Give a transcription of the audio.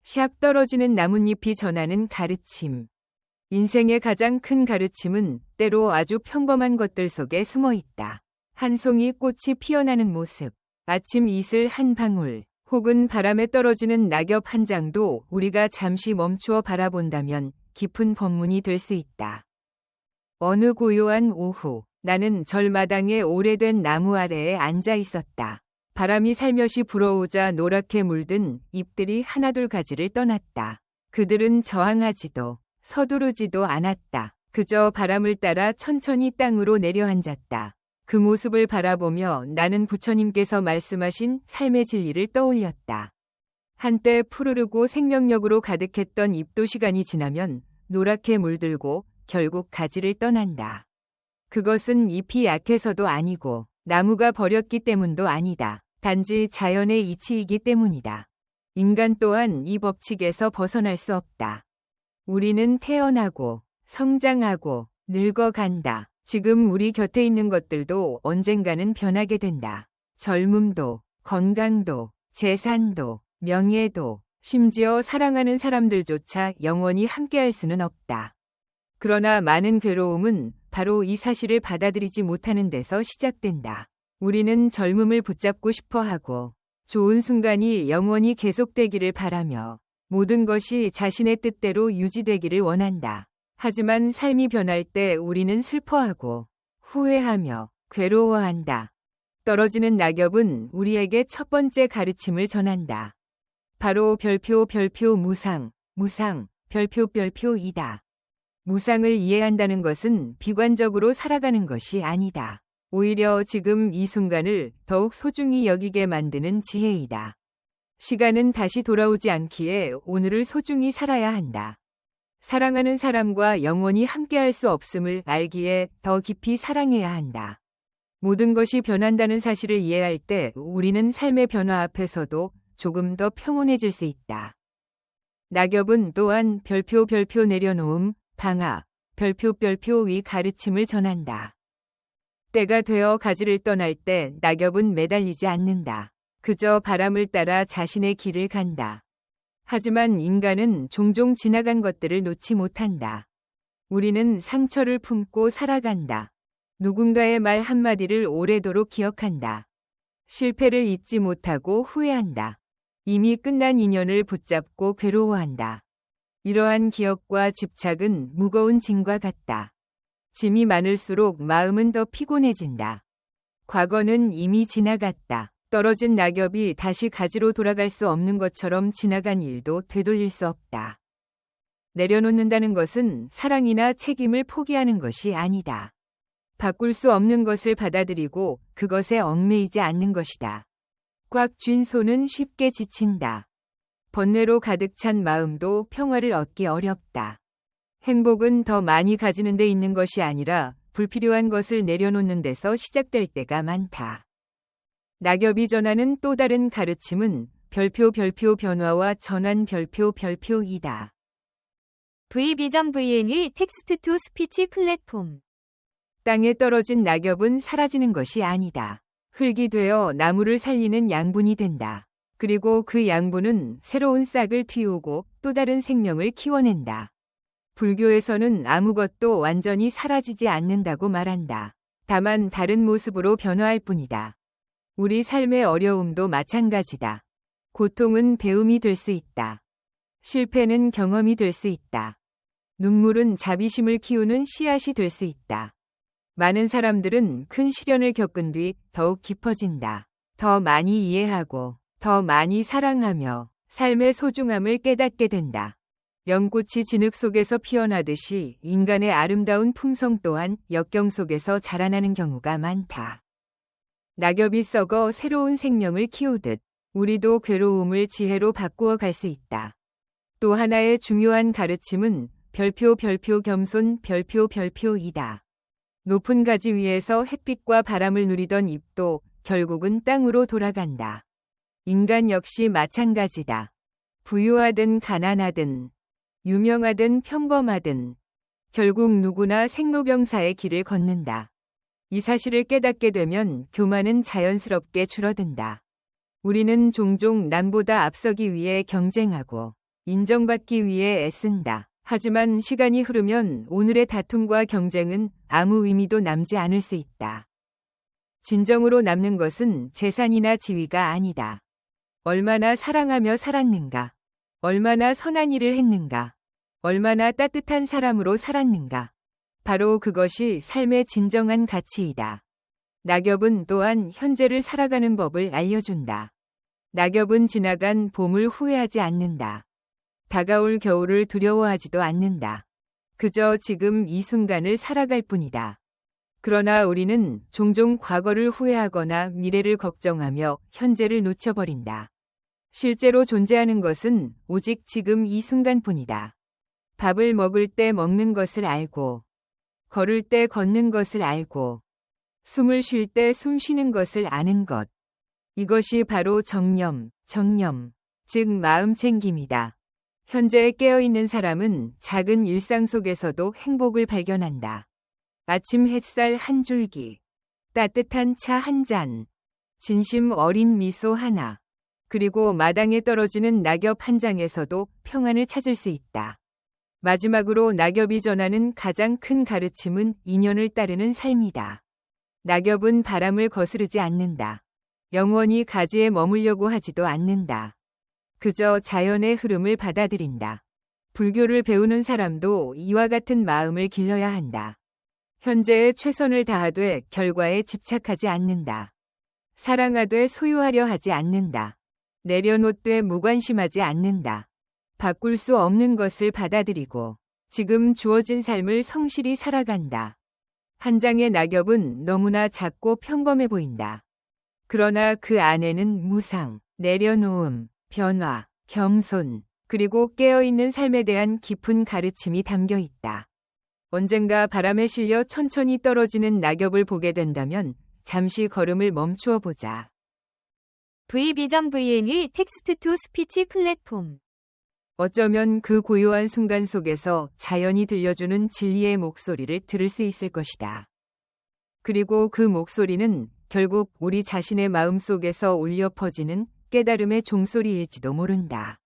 샵 떨어지는 나뭇잎이 전하는 가르침. 인생의 가장 큰 가르침은 때로 아주 평범한 것들 속에 숨어 있다. 한 송이 꽃이 피어나는 모습, 아침 이슬 한 방울, 혹은 바람에 떨어지는 낙엽 한 장도 우리가 잠시 멈추어 바라본다면 깊은 법문이 될 수 있다. 어느 고요한 오후, 나는 절마당의 오래된 나무 아래에 앉아 있었다. 바람이 살며시 불어오자 노랗게 물든 잎들이 하나둘 가지를 떠났다. 그들은 저항하지도 서두르지도 않았다. 그저 바람을 따라 천천히 땅으로 내려앉았다. 그 모습을 바라보며 나는 부처님께서 말씀하신 삶의 진리를 떠올렸다. 한때 푸르르고 생명력으로 가득했던 잎도 시간이 지나면 노랗게 물들고 결국 가지를 떠난다. 그것은 잎이 약해서도 아니고 나무가 버렸기 때문도 아니다. 단지 자연의 이치이기 때문이다. 인간 또한 이 법칙에서 벗어날 수 없다. 우리는 태어나고 성장하고 늙어간다. 지금 우리 곁에 있는 것들도 언젠가는 변하게 된다. 젊음도, 건강도, 재산도, 명예도, 심지어 사랑하는 사람들조차 영원히 함께할 수는 없다. 그러나 많은 괴로움은 바로 이 사실을 받아들이지 못하는 데서 시작된다. 우리는 젊음을 붙잡고 싶어 하고 좋은 순간이 영원히 계속되기를 바라며 모든 것이 자신의 뜻대로 유지되기를 원한다. 하지만 삶이 변할 때 우리는 슬퍼하고 후회하며 괴로워한다. 떨어지는 낙엽은 우리에게 첫 번째 가르침을 전한다. 바로 별표 무상, 별표이다. 무상을 이해한다는 것은 비관적으로 살아가는 것이 아니다. 오히려 지금 이 순간을 더욱 소중히 여기게 만드는 지혜이다. 시간은 다시 돌아오지 않기에 오늘을 소중히 살아야 한다. 사랑하는 사람과 영원히 함께할 수 없음을 알기에 더 깊이 사랑해야 한다. 모든 것이 변한다는 사실을 이해할 때 우리는 삶의 변화 앞에서도 조금 더 평온해질 수 있다. 낙엽은 또한 별표 내려놓음, 방아, 별표 위 가르침을 전한다. 때가 되어 가지를 떠날 때 낙엽은 매달리지 않는다. 그저 바람을 따라 자신의 길을 간다. 하지만 인간은 종종 지나간 것들을 놓지 못한다. 우리는 상처를 품고 살아간다. 누군가의 말 한마디를 오래도록 기억한다. 실패를 잊지 못하고 후회한다. 이미 끝난 인연을 붙잡고 괴로워한다. 이러한 기억과 집착은 무거운 짐과 같다. 짐이 많을수록 마음은 더 피곤해진다. 과거는 이미 지나갔다. 떨어진 낙엽이 다시 가지로 돌아갈 수 없는 것처럼 지나간 일도 되돌릴 수 없다. 내려놓는다는 것은 사랑이나 책임을 포기하는 것이 아니다. 바꿀 수 없는 것을 받아들이고 그것에 얽매이지 않는 것이다. 꽉 쥔 손은 쉽게 지친다. 번뇌로 가득 찬 마음도 평화를 얻기 어렵다. 행복은 더 많이 가지는 데 있는 것이 아니라 불필요한 것을 내려놓는 데서 시작될 때가 많다. 낙엽이 전하는 또 다른 가르침은 별표 변화와 전환 별표이다. VBision VN의 텍스트 투 스피치 플랫폼. 땅에 떨어진 낙엽은 사라지는 것이 아니다. 흙이 되어 나무를 살리는 양분이 된다. 그리고 그 양분은 새로운 싹을 틔우고 또 다른 생명을 키워낸다. 불교에서는 아무것도 완전히 사라지지 않는다고 말한다. 다만 다른 모습으로 변화할 뿐이다. 우리 삶의 어려움도 마찬가지다. 고통은 배움이 될 수 있다. 실패는 경험이 될 수 있다. 눈물은 자비심을 키우는 씨앗이 될 수 있다. 많은 사람들은 큰 시련을 겪은 뒤 더욱 깊어진다. 더 많이 이해하고 더 많이 사랑하며 삶의 소중함을 깨닫게 된다. 연꽃이 진흙 속에서 피어나듯이 인간의 아름다운 품성 또한 역경 속에서 자라나는 경우가 많다. 낙엽이 썩어 새로운 생명을 키우듯 우리도 괴로움을 지혜로 바꾸어 갈 수 있다. 또 하나의 중요한 가르침은 별표 겸손 별표이다. 높은 가지 위에서 햇빛과 바람을 누리던 잎도 결국은 땅으로 돌아간다. 인간 역시 마찬가지다. 부유하든 가난하든 유명하든 평범하든 결국 누구나 생로병사의 길을 걷는다. 이 사실을 깨닫게 되면 교만은 자연스럽게 줄어든다. 우리는 종종 남보다 앞서기 위해 경쟁하고 인정받기 위해 애쓴다. 하지만 시간이 흐르면 오늘의 다툼과 경쟁은 아무 의미도 남지 않을 수 있다. 진정으로 남는 것은 재산이나 지위가 아니다. 얼마나 사랑하며 살았는가? 얼마나 선한 일을 했는가? 얼마나 따뜻한 사람으로 살았는가? 바로 그것이 삶의 진정한 가치이다. 낙엽은 또한 현재를 살아가는 법을 알려준다. 낙엽은 지나간 봄을 후회하지 않는다. 다가올 겨울을 두려워하지도 않는다. 그저 지금 이 순간을 살아갈 뿐이다. 그러나 우리는 종종 과거를 후회하거나 미래를 걱정하며 현재를 놓쳐버린다. 실제로 존재하는 것은 오직 지금 이 순간뿐이다. 밥을 먹을 때 먹는 것을 알고, 걸을 때 걷는 것을 알고, 숨을 쉴 때 숨 쉬는 것을 아는 것. 이것이 바로 정념, 즉 마음 챙김이다. 현재에 깨어있는 사람은 작은 일상 속에서도 행복을 발견한다. 아침 햇살 한 줄기, 따뜻한 차 한 잔, 진심 어린 미소 하나, 그리고 마당에 떨어지는 낙엽 한 장에서도 평안을 찾을 수 있다. 마지막으로 낙엽이 전하는 가장 큰 가르침은 인연을 따르는 삶이다. 낙엽은 바람을 거스르지 않는다. 영원히 가지에 머물려고 하지도 않는다. 그저 자연의 흐름을 받아들인다. 불교를 배우는 사람도 이와 같은 마음을 길러야 한다. 현재에 최선을 다하되 결과에 집착하지 않는다. 사랑하되 소유하려 하지 않는다. 내려놓되 무관심하지 않는다. 바꿀 수 없는 것을 받아들이고 지금 주어진 삶을 성실히 살아간다. 한 장의 낙엽은 너무나 작고 평범해 보인다. 그러나 그 안에는 무상, 내려놓음, 변화, 겸손, 그리고 깨어있는 삶에 대한 깊은 가르침이 담겨 있다. 언젠가 바람에 실려 천천히 떨어지는 낙엽을 보게 된다면 잠시 걸음을 멈추어 보자. V비전 VN의 텍스트 투 스피치 플랫폼. 어쩌면 그 고요한 순간 속에서 자연이 들려주는 진리의 목소리를 들을 수 있을 것이다. 그리고 그 목소리는 결국 우리 자신의 마음 속에서 울려 퍼지는 깨달음의 종소리일지도 모른다.